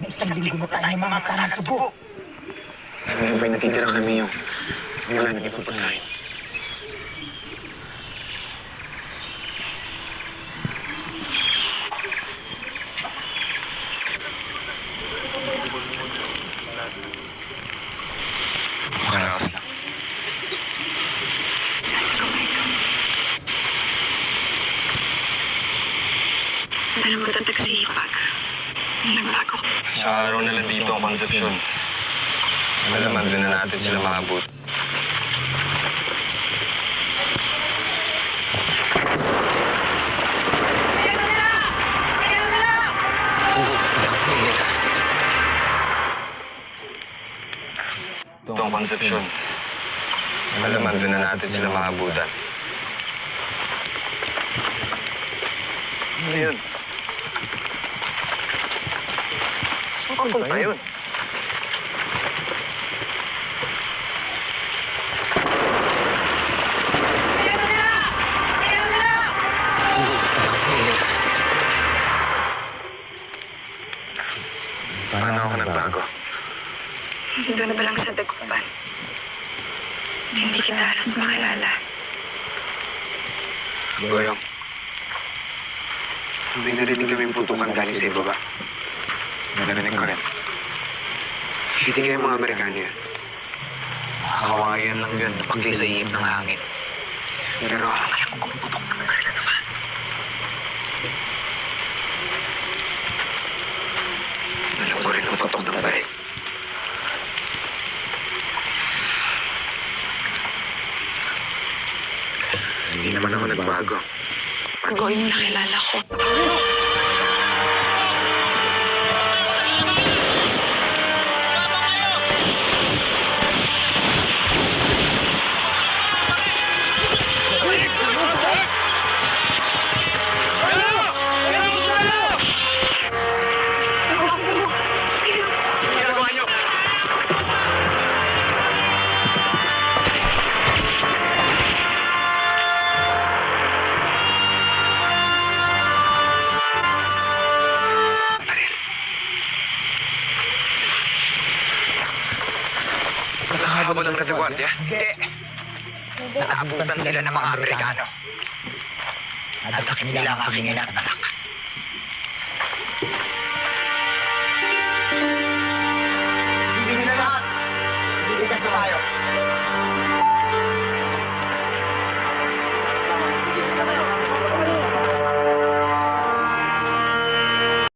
Isang linggo na tayo mamata ng tubo. Ano ba'y natitira kami yung wala nang ipagpagkain? Makalakas lang. Alam mo ito tagsipag. Nagbago. Sa araw na lang dito ang konsepsyon. Malaman doon na natin sila maabot. Ito ang konsepsyon. Malaman doon na natin sila maabutan. Ano yun? Saan papunta yun? Paano ako nagbago? Doon pa lang sa dagupan. Hindi kita halos makilala. Goyong, may narinig kaming putukan galing sa ibaba. Narinig ko rin. Hindi kayo mga Amerikano yan. Kawayan lang yun, napagli sa ihip ng hangin. Pero alam ko kung putok ng Amerika naman. Alam ko rin ang putok ng baril. Hindi naman ako nagbago. Bago yung nakilala ko. Nakahabol ng retaguardia? Hindi. Naabutan sila ng mga Amerikano. At nila ang aking ina at